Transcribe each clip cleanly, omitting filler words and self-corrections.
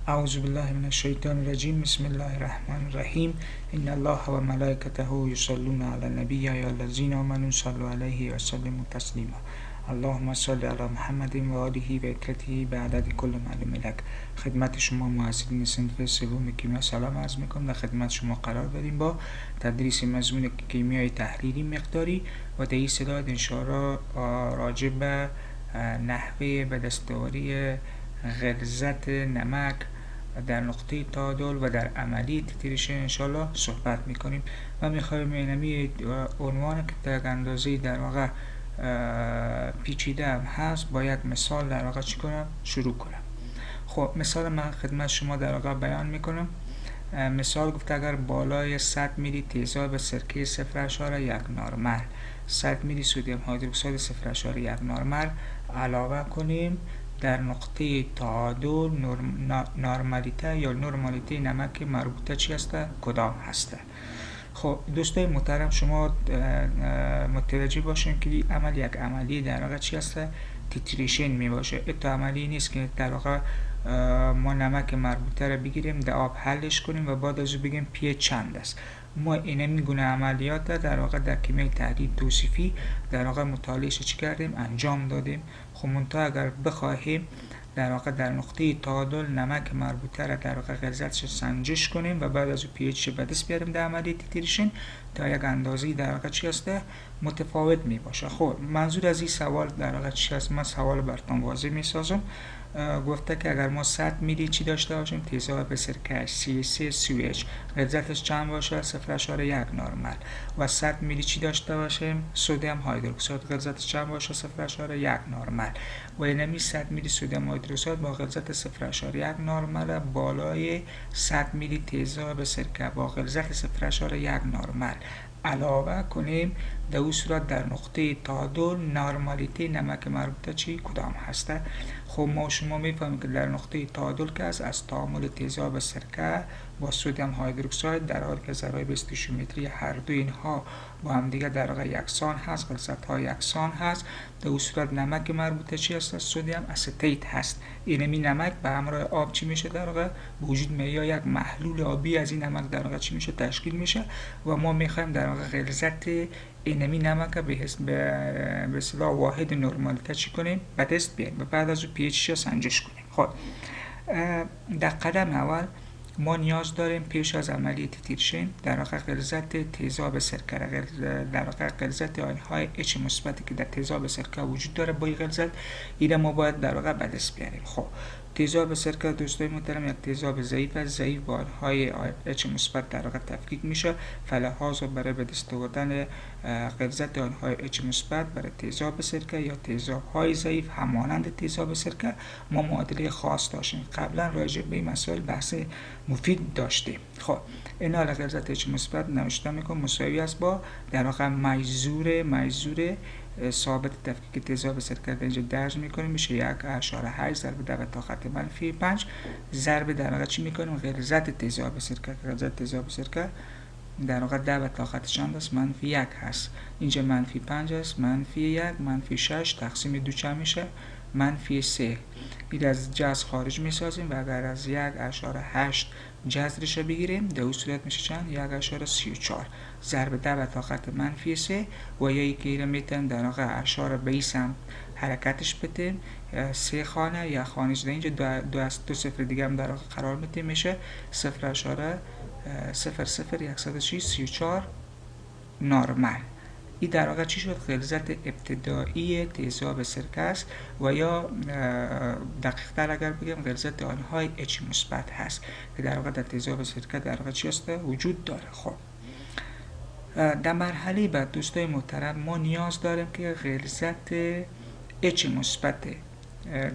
اعوذ بالله من الشیطان الرجیم. بسم الله الرحمن الرحیم. ان الله و ملائکته یصلون علی النبی یا ایها الذین آمنوا صلوا علیه و سلموا تسلیما. اللهم صل علی محمد و آله و عترته بعدد کل معلوم لک. خدمت شما محصلین صنف سوم کیمیا سلام عرض میکنم. در خدمت شما قرار داریم با تدریس مضمون کیمیای تحلیلی مقداری و در این صداد انشاءالله راجع به نحوه به دستآوری غلظت نمک در نقطه تعادل و در عملی تیتریشن انشالله صحبت میکنیم و میخوایم اینمی عنوان که در اندازه در واقع پیچیده هم هست با یک مثال در واقع چی کنم شروع کنم. خب مثال من خدمت شما در واقع بیان میکنم. مثال گفته اگر بالای 100 میلی تیزاب سرکه 0.1 نرمل 100 میلی سدیم هیدروکسید 0.1 نرمل علاوه کنیم در نقطه تعادل نرمالیته یا نرمالیته نمک مربوطه چی هسته؟ کدام هسته؟ خب دوستای محترم شما متوجه باشین که این عمل یک عملی در واقع چی هسته؟ تیتریشن می باشه. این عملی نیست که در واقع ما نمک مربوطه را بگیریم در آب حلش کنیم و بعد از او بگیم پی چند است. ما اینمی گونه عملیات در واقع در کیمیای تحلیل توصیفی در واقع مطالعهش چی کردیم؟ انجام دادیم. خب منتها اگر بخواهیم در واقع در نقطه تعادل نمک مربوطه را در واقع غلظتش سنجش کنیم و بعد از او پی اچ به دست بیاریم در عملیه تیتریشن تا یک اندازه‌ای در واقع چی هسته؟ متفاوت می باشه. خب منظور از این سوال در واقع چی هست؟ من سوال براتون واضح می سازم. گفته که اگر ما 100 میلی چی داشته باشیم تیزاب سرکه CaCO3 غلظتش چند باشه؟ 0.1 نرمل و 100 میلی چی داشته باشیم سدیم هیدروکسید غلظتش چند باشه؟ 0.1 نرمل و اینمی 100 میلی سدیم هیدروکسید با غلظت 0.1 نرمل بالای 100 میلی تیزاب سرکه با غلظت 0.1 نرمل علاوه کنیم در اون صورت در نقطه تعادل نرمالیته نمک مربوطه چی کدام هسته؟ خب ما شما میفهمیم که در نقطه تعادل که از تعامل تیزاب سرکه با سدیم هیدروکسید در حالی که ضرایب استوشیومتری هر دو اینها با هم دیگه در واقع یکسان هست، غلظت ها یکسان هست، در اون صورت نمک مربوطه چی هست؟ سدیم استیت هست. اینمی نمک به همراه آب چی میشه در واقع وجود میاد؟ یک محلول آبی از این نمک در واقع چی میشه؟ تشکیل میشه و ما میخوایم در واقع غلظت اینمی نمک به اصطلاح واحد نرمالیته چی کنیم؟ به دست بیاریم و بعد از او پی اچ سنجش کنیم. خب در قدم اول ما نیاز داریم پیش از عملیه تیتریشن در واقع غلظت تیزاب سرکه در واقع غلظت آیون‌های H مثبتی که در تیزاب سرکه وجود داره با این غلظت اینا ما باید در واقع به دست بیاریم. خب تیزاب سرکه دوستای محترم یک تیزاب ضعیف است. ضعیف با آیون‌های H مثبت در واقع تفکیک میشه. فلحاظ برای به دست آوردن غلظت آیون‌های H مثبت برای تیزاب سرکه یا تیزاب‌های ضعیف همانند تیزاب سرکه ما معادله خاص داشتیم. قبلا راجع به این مسائل بحث مفید داشتیم. خب این حال غلظت H مثبت نوشته میکنم مساوی است با در واقع مجذور ثابت تفکیک تیزاب سرکه اینجا درج میکنیم میشه 1.8 ضرب 10 تا خط -5 ضرب در واقع چی میکنیم؟ غلظت تیزاب سرکه. غلظت تیزاب سرکه در واقع 10 تا خط چند است؟ -1 هست. اینجا -5 است. -1 -6 تقسیم 2 چند میشه؟ -3. این از جذر خارج میسازیم و اگر از 1.8 جذرش بگیریم در اون صورت میشه چند؟ 1.34 ضرب 10 تا خط -3 و یا که ایره میتونیم در واقع اشاره به این سمت حرکتش بدیم 3 خانه یا خانه شده اینجا دو صفر دیگه هم در واقع قرار میتیم میشه 0.00134 نرمل. این در واقع چی شد؟ غلظت ابتدایی تیزاب سرکه است و یا دقیق تر اگر بگم غلظت آنهای H مثبت هست که در واقع در تیزاب سرکه در واقع چی هست؟ وجود داره. خب در مرحله بعد دوستای محترم ما نیاز داریم که غلظت H مثبت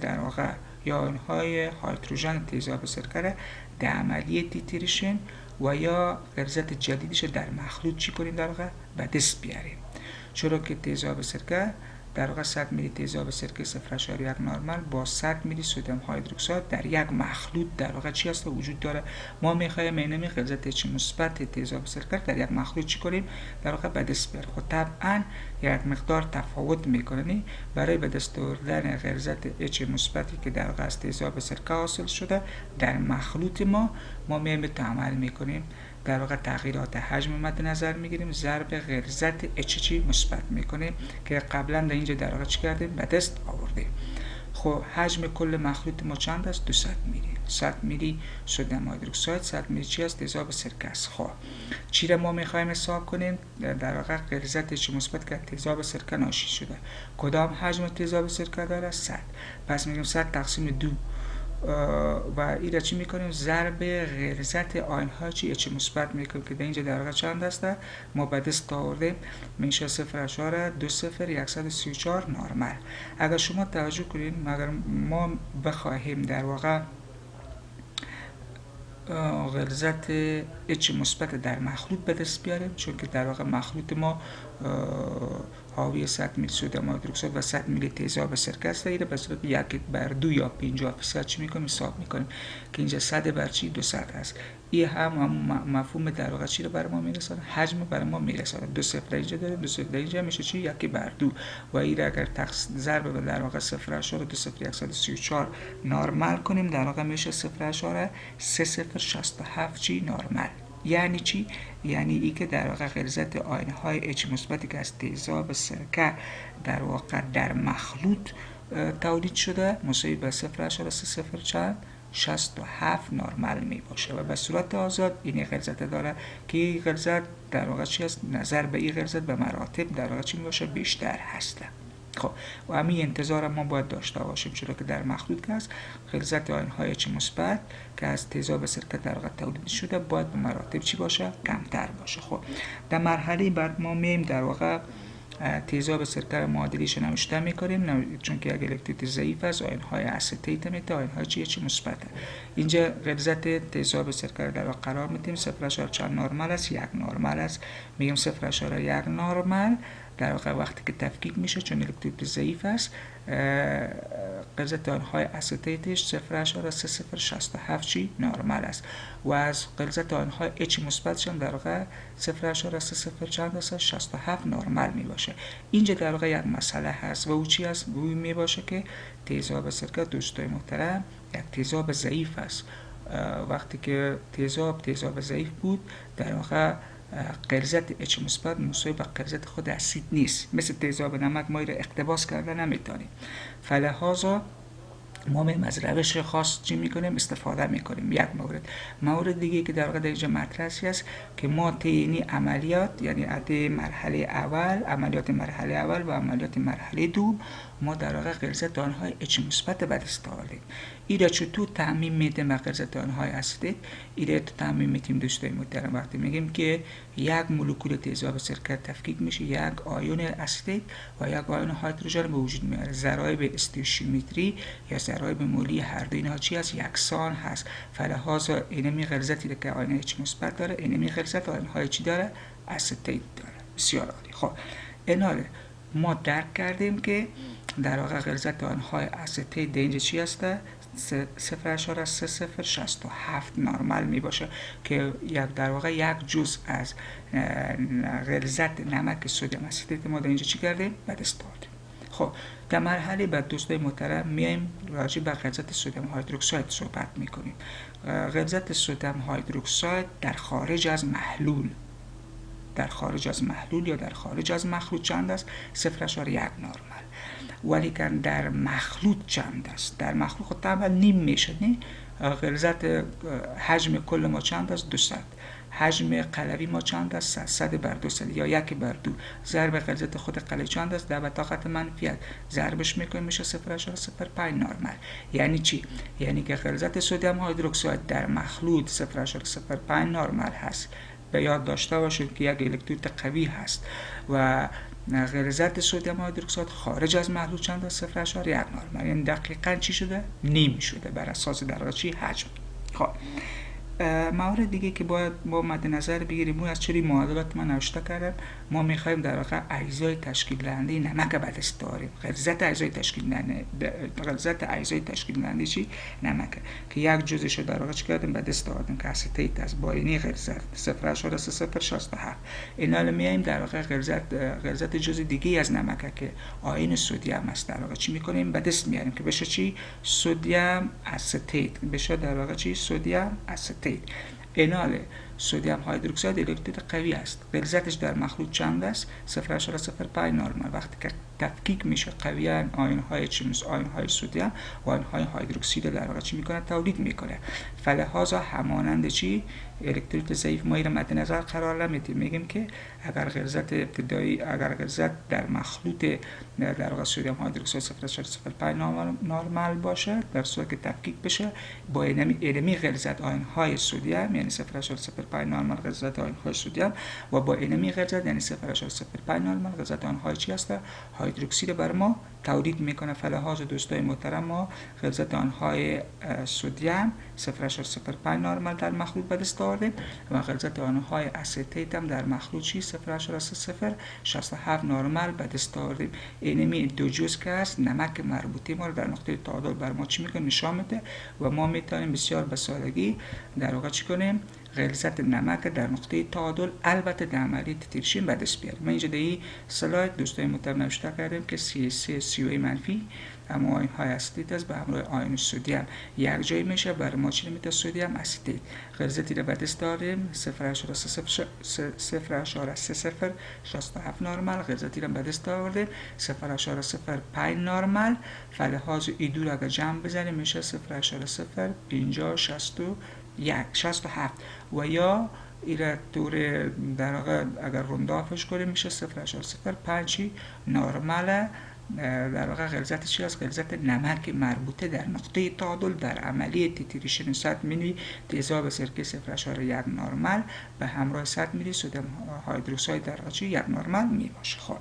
در واقع یا آنهای هیدروژن تیزاب سرکه را در عملیه تیتریشن و یا غلظت جدیدش در مخلوط چی کنیم؟ در واقع به دست بیاریم. چرا که تیزاب سرکه در واقع 100 میلی تیزاب سرکه 0.1 نرمال با 100 میلی سدیم هیدروکساید در یک مخلوط در واقع چی است وجود داره. ما میخوایم اینمی غلظت H مثبت تیزاب سرکه در یک مخلوط چی کنیم؟ در واقع به دست بیاریم. خب طبعا یک مقدار تفاوت میکنه. برای به دست آوردن غلظت H مثبتی که در واقع از تیزاب سرکه حاصل شده در مخلوط ما میایم عمل میکنیم، در واقع تغییرات حجم مد نظر میگیریم، ضرب غلظت H مثبت میکنیم که قبلا در اینجا در واقع چی کردیم؟ به دست آوردیم. خب حجم کل مخلوط ما چند است؟ 200 میلی. 100 میلی سدیم هیدروکساید، 100 میلی چی است؟ تیزاب سرکه است. خب چی را ما میخوایم حساب کنیم؟ در واقع غلظت H مثبت که تیزاب سرکه ناشی شده. کدام حجم تیزاب سرکه داره؟ 100. پس میگیم 100 تقسیم 2 و این را چی میکنیم؟ ضرب غلظت آیون های چی H مثبت میکنیم که در اینجا در واقع چند است؟ ما به دست آوردیم میشه 0.20134 نرمال. اگر شما توجه کنید مگر ما بخواهیم در واقع غلظت H مثبت در مخلوط به دست بیاریم، چون که در واقع مخلوط ما حاوی 100 میلی سدیم هیدروکساید و 100 میلی تیزاب سرکه است. اینو به صورت 1/2 یا 50% چی میکنیم؟ حساب میکنیم که اینجا 100 بر چی 200 است. این هم مفهوم در واقع چی رو برای ما میرسونه؟ حجم برای ما میرسونه. 2 صفر اینجا داریم، 2 صفر اینجا میشه چی؟ 1/2 و این اگر ضرب به در واقع 0.20134 نرمال کنیم در واقع میشه 0.3067 چی نرمال. یعنی چی؟ یعنی ای که در واقع غلظت آیون های H مثبتی که از تیزاب سرکه در واقع در مخلوط تولید شده مساوی به 0.3067 نرمال می باشه و به صورت آزاد این غلظت داره که این غلظت در واقع چی است؟ نظر به این غلظت به مراتب در واقع چی می باشه؟ بیشتر هسته. خب و همین انتظار ما باید داشته باشیم، چرا که در مخلوط که است غلظت آیون های H مثبت که از تیزاب سرکه در واقع تولید شده باید به مراتب چی باشه؟ کمتر باشه. خب در مرحله بعد ما میم در واقع تیزاب سرکه را معادلیش نوشته میکنیم، چون که اگر الکتریت ضعیف است آیون های استیت میته، آیون های چی مثبت. اینجا غلظت تیزاب سرکه را در واقع قرار میدیم 0.4 نرمال است، 1 نرمال است. میگیم 0.1 نرمال در واقع وقتی که تفکیک میشه چون الکتریت ضعیف است غلظت آیون های استیتش 0.3067 چی نرمال است و از غلظت آیون های H مثبت هم در واقع 0.30 چند است؟ 67 نرمال می باشه. اینجا در واقع یک مسئله هست و او چی است؟ او می باشه که تیزاب سرکه دوستای محترم یک تیزاب ضعیف است. وقتی که تیزاب ضعیف بود در واقع غلظت H مثبت مساوی به غلظت خود اسید نیست. مثل تیزاب نمک ما را اقتباس کرده نمیتونیم. فلهذا ما از روش خاص چی میکنیم؟ استفاده میکنیم. یک مورد دیگه که در واقع در اینجا مطرح است که ما طی عملیات یعنی عملیات مرحله اول و عملیات مرحله دوم ما در واقع غلظت آنهای H مثبت به دست آوردیم. این را چطور تعمیم میدیم به غلظت آنهای اسید؟ این را تعمیم میدیم دوستای محترم وقتی میگیم که یک مولکول تیزاب سرکه تفکیک میشه یک آیون اسید و یک آیون هیدروژن به وجود میاره. ضرایب استوئیچیومتری یا ضرایب مولی هر دو اینها چی است؟ یکسان هست. فلهذا اینمی غلظتی که آیون H مثبت داره اینمی غلظت آیون های چی داره؟ اسید داره. بسیار عالی. خب ایناله ما درک کردیم که در واقع غلظت آنهای اسیتیت در اینجا چی هسته؟ 0.3067 نرمال می باشه که در واقع یک جزء از غلظت نمک سدیم اسیتیت ما در اینجا چی کردیم؟ به دست آوردیم. خب در مرحله بعد دوستای محترم میایم راجع به غلظت سدیم هیدروکساید صحبت میکنیم. غلظت سدیم هیدروکساید در خارج از محلول یا در خارج از مخلوط چند است؟ 0.1 نرمال. ولی که در مخلوط چند است؟ در مخلوط خود طبعا نیم میشه نه؟ غلظت حجم کل ما چند است؟ 200. حجم قلوی ما چند است؟ 100/200 یا 1/2. ضرب غلظت خود قلوی چند است؟ در طاقت منفی ضربش میکنیم میشه 0.05 نرمال. یعنی چی؟ یعنی که غلظت سدیم هیدروکساید در مخلوط 0.05 نرمال هست. به یاد داشته باشید که یک الکتریت قوی هست و غلظت سدیم هیدروکساید خارج از محلول چند است؟ 0.1 نرمال. یعنی دقیقاً چی شده؟ نیم شده بر اساس در واقع چی؟ حجم. خب موارد دیگه که باید با مد نظر بگیریم از چری معادلات من نوشته کردم. ما میخوایم در واقع اجزای تشکیل دهنده نمک به دست آوریم. غلظت اجزای تشکیل دهنده چی؟ نمک که یک جزش رو در واقع چی کردیم به دست آوردیم که اسیتیت است با اینی غلظت 0.0067. اینا رو میایم در واقع غلظت جزء دیگه از نمک که آیون سدیم است در واقع چی میکنیم به دست میاریم که بشه چی؟ سدیم اسیتیت بشه در واقع چی؟ سدیم اسیتیت. انال سدیم هیدروکساید الکترود قوی است. غلظتش در مخلوط چند است؟ 0.05 نرمال. وقتی که تفکیک میشه قویان آیون های چی مثل آیون های سدیم و آیون های هیدروکسید در واقع چی میکنه؟ تولید میکنه. فلهذا همانند چی؟ الکترود ضعیف ما را مد نظر قرار نمیدیم. میگیم که اگر غلظت ابتدایی غلظت در مخلوط در واقع سدیم هیدروکساید 0.05 نرمال باشه، در صورتی که تفکیک بشه با اینمی غلظت آیون های سدیم یعنی 0.05 نرمال غلظت آیون های سدیم و با اینمی غلظت یعنی 0.05 نرمال غلظت آیون های چی هست؟ هیدروکسید بر ما تولید میکنه. فلهذا دوستای محترم ما غلظت آنهای سدیم 0.05 نرمال در مخلوط به دست آوردیم و غلظت آنهای اسیتیت هم در مخلوط چی 0.067 نرمال به دست آوردیم. اینمی دو جزء که است نمک مربوطه ما رو در نقطه تعادل بر ما چی میکنه؟ نشان میده و ما میتونیم بسیار به سادگی در واقع چی کنیم؟ غلظت نمک در نقطه تعادل البته در عملیه تیتریشن به دست بیاریم. ما اینجا در این سلاید دوستای محترم نوشته کردیم که CaCO منفی اما آیون های اسیتیت است به همراه آیون سدیم یک جای میشه بر ما چی میده؟ سدیم اسیتیت. غلظتی رو به دست داریم 0.3067 نرمال. غلظتی رو به دست آوردیم 0.05 نرمال. فلهذا این دو رو اگر جمع بزنیم میشه 0.0567 و یا این طور در واقع اگر روندافش کنیم میشه 0.05 نرمال. در واقع غلظت چی است؟ غلظت نمک مربوطه در نقطه تعادل در عملیه تیتریشن 100 میلی تیزاب سرکه 0.1 نرمال به همراه 100 میلی سدیم هیدروکساید در واقع یک نرمال می باشه. خب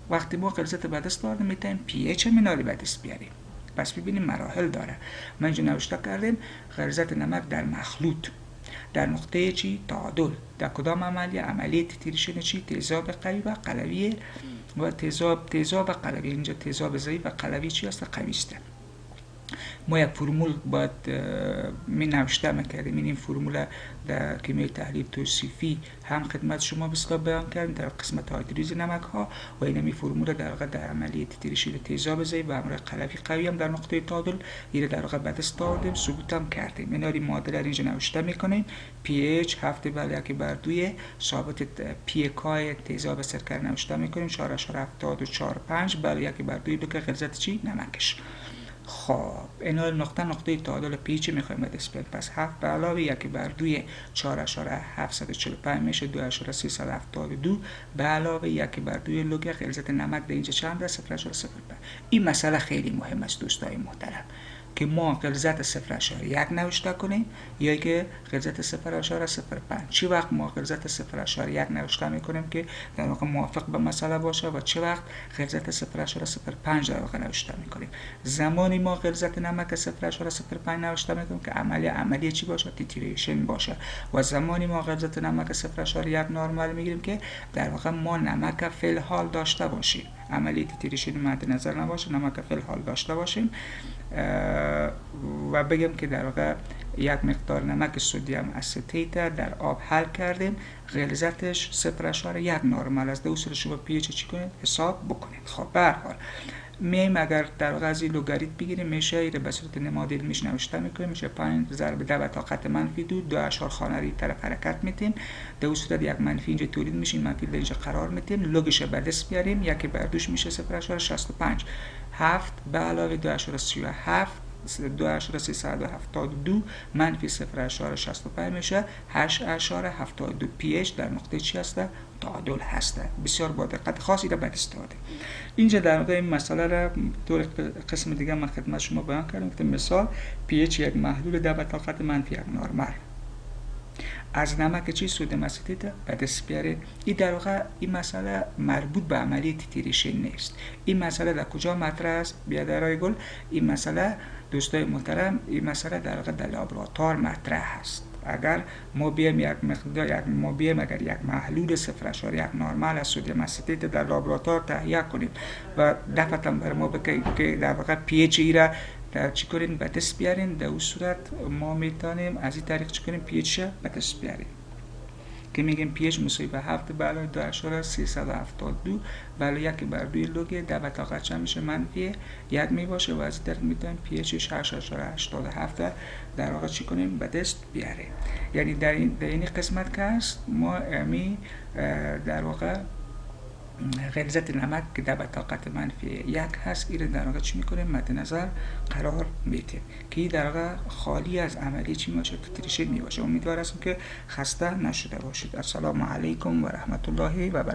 وقتی ما غلظت به دست آوردیم میتونیم پی اچ مینالی به دست بیاریم. پس ببینیم مراحل داره. من اینجا نوشته کردیم غلظت نمک در مخلوط در نقطه چی؟ تعادل. در کدام عملیه؟ عملیه تیتریشن چی؟ تیزاب قوی و قلوی و تیزاب قلوی. اینجا تیزاب ضعیف و قلوی چی است؟ قوی است. ما یک فرمول باید می نوشته میکردیم. این فرمول در کیمیای تحلیل توصیفی هم خدمت شما بسیار بیان کردیم در قسمت هایدرولیز نمک ها و این فرمول در واقع در عملیه تیتریشن تیزاب ضعیف و همراه قلوی قوی هم در نقطه تعادل این در واقع به دست آوردیم ثبوت هم کردیم. اینا رو معادله اینجا نوشته میکنیم. پی اچ 7/1/2 ثابت پی کای تیزاب سرکه نوشته میکنیم 4.745 بله 1/2 که غلظت چی؟ نمکش. خب اینا نقطه تعادل پیچ میخوایم به دست بیاریم. پس 7 به علاوه 1/2 4.745 میشه 2.372 به علاوه 1/2 لوگ غلظت نمک در اینجا چند است؟ 0.05. این مسئله خیلی مهم است دوستای محترم که ما غلظت 0.1 نوشته کنیم یا که غلظت 0.05. چه وقت ما غلظت 0.1 نوشته میکنیم که در واقع موافق به مسئله باشه و چه وقت غلظت 0.05 در واقع نوشته میکنیم. زمانی ما غلظت نمک 0.05 نوشته میکنیم که عملیه چی باشه؟ تیتریشن باشه و زمانی ما غلظت نمک 0.1 نرمال میگیریم که در واقع ما نمک فعل حال داشته باشیم. عملیه تیتریشن مد نظر نباشه، نمک فعل حال داشته باشیم و بگم که در واقع یک مقدار نمک سدیم اسیتیت در آب حل کردیم غلظتش 0.1 نرمال است. اصول شما پی اچ چی کنید؟ حساب بکنید. خب به هر حال میایم اگر در واقع از لوگاریتم بگیریم میشه این به صورت نماد علمیش نوشته میکنیم میشه 5 ضرب 10 به طاقت منفی 2 اشار خانه طرف حرکت میتیم. در صورت یک منفی اینجا تولید میشه این منفی در اینجا قرار میتیم لوگش به دست بیاریم 1/2 میشه 0.65 7 به علاوه 2.37 2.372 منفی 0.65 میشه 8.72 پی اچ در نقطه چی هسته؟ تعادل هسته. بسیار با دقت خاصی را به دست آورده. اینجا در واقع این مسئله را طور قسم دیگه من خدمت شما بیان کردم که مثال پی اچ یک محلول در به طاقت منفی 1 نرمال از نمک چی؟ سدیم اسیتیت به دست بیاره. این در واقع این مسئله مربوط به عملیه تیتریشن نیست. این مسئله در کجا مطرح است؟ بیادرای گل این مسئله دوستای محترم این مسئله در واقع در لابراتوار مطرح است. اگر ما بیایم اگر یک محلول 0.1 نرمال از سدیم استیت در لابراتوار تهیه کنیم و دفعتا بر ما بگید که در واقع پی اچ ای را چی کنیم به دست بیاریم، در اون صورت ما میتونیم از این طریق چی کنیم پی اچ را به دست بیاریم که میگیم پی اچ مساوی به 7 بالای 2.372 بالای 1 بر 2 لوگ 10 به طاقت چند میشه منفی 1 میباشه و از این طریق میتونیم پی اچ 6.87 در واقع چی کنیم به دست بیاریم. یعنی در این قسمت که هست ما امی در واقع غلظت نمک که در طاقت منفی 1 هست این در واقع چی میکنیم مد نظر قرار میدیم که در واقع خالی از عملی چی باشه تیتریشن میباشه. امیدوار هستم که خسته نشده باشید. السلام علیکم و رحمت الله و برکاته.